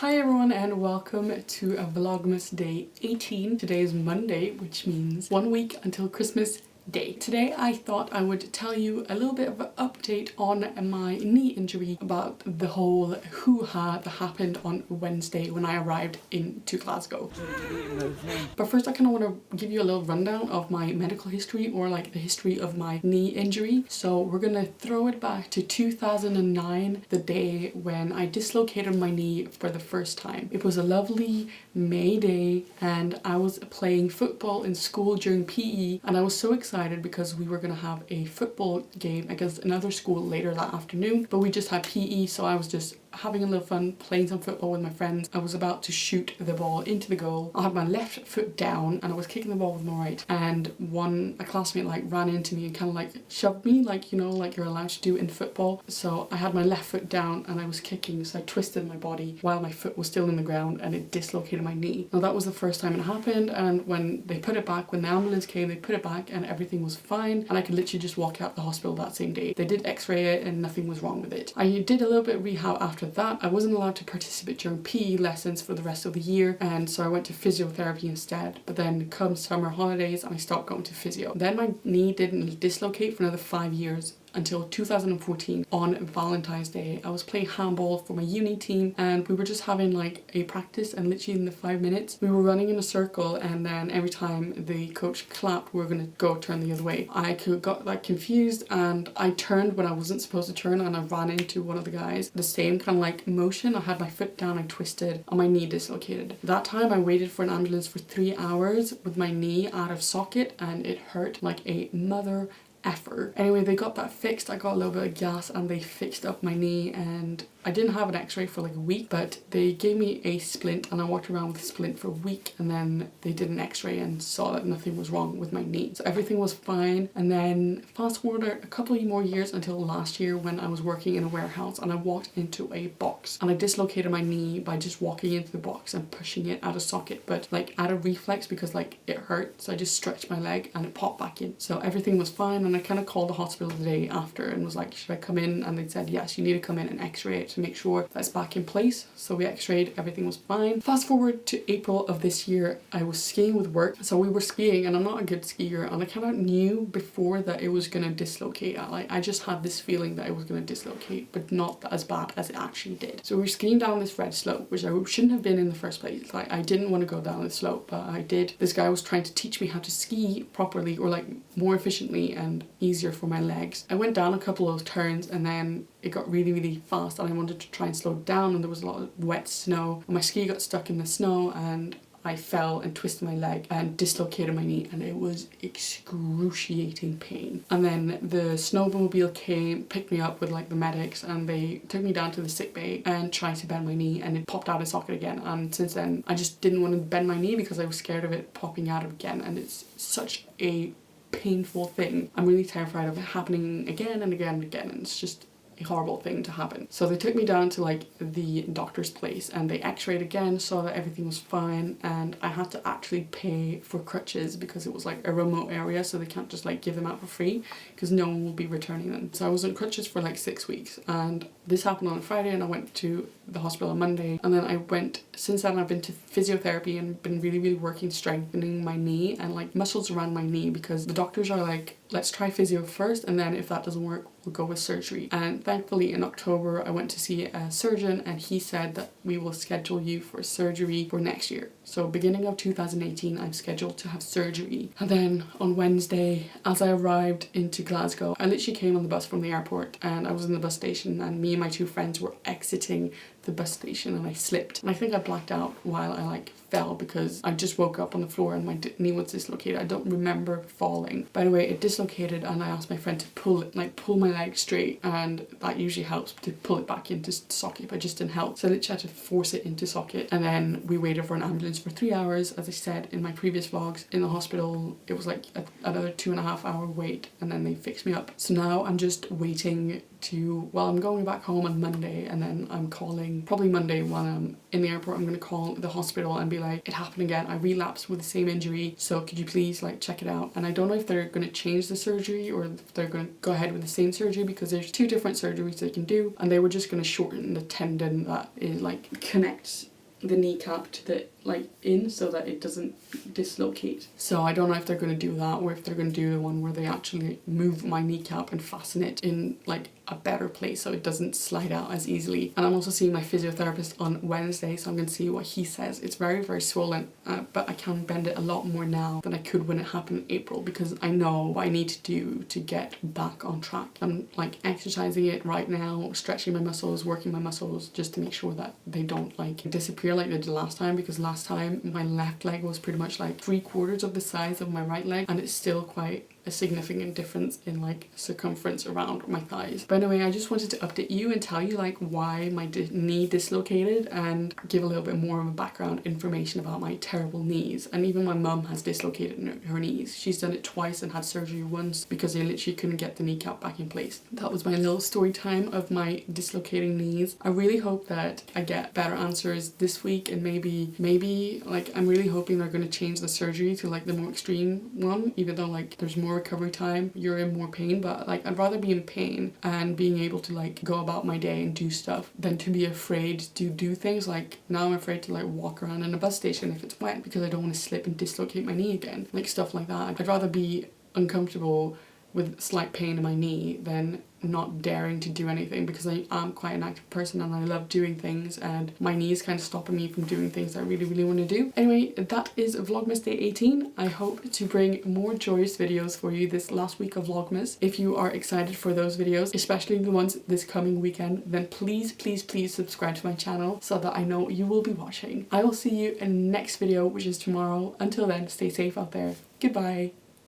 Hi everyone and welcome to a Vlogmas day 18. Today is Monday, which means 1 week until Christmas Day. Today I thought I would tell you a little bit of an update on my knee injury, about the whole hoo-ha that happened on Wednesday when I arrived into Glasgow. But first I kind of want to give you a little rundown of my medical history, or like the history of my knee injury. So we're gonna throw it back to 2009, the day when I dislocated my knee for the first time. It was a lovely May day and I was playing football in school during PE, and I was so excited because we were going to have a football game against another school later that afternoon, but we just had PE, so I was just having a little fun playing some football with my friends. I was about to shoot the ball into the goal. I had my left foot down and I was kicking the ball with my right, and a classmate like ran into me and kind of like shoved me, like, you know, like you're allowed to do in football. So I had my left foot down and I was kicking, so I twisted my body while my foot was still in the ground and it dislocated my knee. Now that was the first time it happened, and when they put it back, when the ambulance came, they put it back and everything was fine and I could literally just walk out the hospital that same day. They did x-ray it and nothing was wrong with it. I did a little bit of rehab after that. I wasn't allowed to participate during PE lessons for the rest of the year, and so I went to physiotherapy instead. But then come summer holidays I stopped going to physio. Then my knee didn't dislocate for another 5 years, until 2014 on Valentine's Day. I was playing handball for my uni team and we were just having like a practice, and literally in the 5 minutes we were running in a circle, and then every time the coach clapped we were going to go turn the other way. I got like confused and I turned when I wasn't supposed to turn, and I ran into one of the guys. The same kind of like motion, I had my foot down, I twisted and my knee dislocated. That time I waited for an ambulance for 3 hours with my knee out of socket and it hurt like a mother effer. Anyway, they got that fixed. I got a little bit of gas and they fixed up my knee, and I didn't have an x-ray for like a week, but they gave me a splint and I walked around with a splint for a week, and then they did an x-ray and saw that nothing was wrong with my knee. So everything was fine. And then fast forward a couple of more years until last year when I was working in a warehouse and I walked into a box and I dislocated my knee by just walking into the box and pushing it out of socket, but like out of reflex because like it hurt. So I just stretched my leg and it popped back in. So everything was fine, and I kind of called the hospital the day after and was like, should I come in? And they said, yes, you need to come in and x-ray it to make sure that's back in place. So we x-rayed, everything was fine. Fast forward to April of this year, I was skiing with work. So we were skiing and I'm not a good skier, and I kind of knew before that it was going to dislocate. I just had this feeling that it was going to dislocate, but not as bad as it actually did. So we were skiing down this red slope, which I shouldn't have been in the first place. Like, I didn't want to go down the slope, but I did. This guy was trying to teach me how to ski properly, or like more efficiently and easier for my legs. I went down a couple of turns and then it got really fast and I wanted to try and slow down, and there was a lot of wet snow and my ski got stuck in the snow and I fell and twisted my leg and dislocated my knee, and it was excruciating pain. And then the snowmobile came, picked me up with like the medics, and they took me down to the sick bay and tried to bend my knee, and it popped out of socket again. And since then I just didn't want to bend my knee because I was scared of it popping out again, and it's such a painful thing. I'm really terrified of it happening again and again and again, and it's just a horrible thing to happen. So they took me down to like the doctor's place and they x-rayed again, saw that everything was fine, and I had to actually pay for crutches because it was like a remote area, so they can't just like give them out for free because no one will be returning them. So I was on crutches for like 6 weeks, and this happened on a Friday and I went to the hospital on Monday, and then I went, since then I've been to physiotherapy and been really working strengthening my knee and like muscles around my knee, because the doctors are like, let's try physio first, and then if that doesn't work we'll go with surgery. And thankfully in October I went to see a surgeon and he said that we will schedule you for surgery for next year. So beginning of 2018 I'm scheduled to have surgery. And then on Wednesday, as I arrived into Glasgow, I literally came on the bus from the airport and I was in the bus station, and me and my two friends were exiting the bus station and I slipped, and I think I blacked out while I like fell because I just woke up on the floor and my knee was dislocated. I don't remember falling. By the way, it dislocated and I asked my friend to pull my leg straight, and that usually helps to pull it back into socket, but it just didn't help. So I literally had to force it into socket, and then we waited for an ambulance for 3 hours. As I said in my previous vlogs, in the hospital it was like another 2.5 hour wait, and then they fixed me up. So now I'm just waiting to, well, I'm going back home on Monday, and then I'm calling, probably Monday when I'm in the airport, I'm going to call the hospital and be like, it happened again, I relapsed with the same injury, so could you please like check it out. And I don't know if they're going to change the surgery or if they're going to go ahead with the same surgery, because there's 2 different surgeries they can do, and they were just going to shorten the tendon that is like connects the kneecap to the like in so that it doesn't dislocate. So I don't know if they're going to do that or if they're going to do the one where they actually move my kneecap and fasten it in like a better place so it doesn't slide out as easily. And I'm also seeing my physiotherapist on Wednesday, so I'm going to see what he says. It's very, very swollen, but I can bend it a lot more now than I could when it happened in April, because I know what I need to do to get back on track. I'm like exercising it right now, stretching my muscles, working my muscles, just to make sure that they don't like disappear like they did last time, because last time my left leg was pretty much like 3/4 of the size of my right leg, and it's still quite a significant difference in like circumference around my thighs. But anyway, I just wanted to update you and tell you like why my knee dislocated and give a little bit more of a background information about my terrible knees. And even my mum has dislocated her knees. She's done it twice and had surgery once because they literally couldn't get the kneecap back in place. That was my little story time of my dislocating knees. I really hope that I get better answers this week, and maybe like I'm really hoping they're going to change the surgery to like the more extreme one, even though like there's more recovery time, you're in more pain, but like I'd rather be in pain and being able to like go about my day and do stuff than to be afraid to do things. Like now I'm afraid to like walk around in a bus station if it's wet because I don't want to slip and dislocate my knee again, like stuff like that. I'd rather be uncomfortable with slight pain in my knee than not daring to do anything, because I am quite an active person and I love doing things, and my knee is kind of stopping me from doing things I really, really want to do. Anyway, that is Vlogmas Day 18. I hope to bring more joyous videos for you this last week of Vlogmas. If you are excited for those videos, especially the ones this coming weekend, then please, please, please subscribe to my channel so that I know you will be watching. I will see you in the next video, which is tomorrow. Until then, stay safe out there. Goodbye.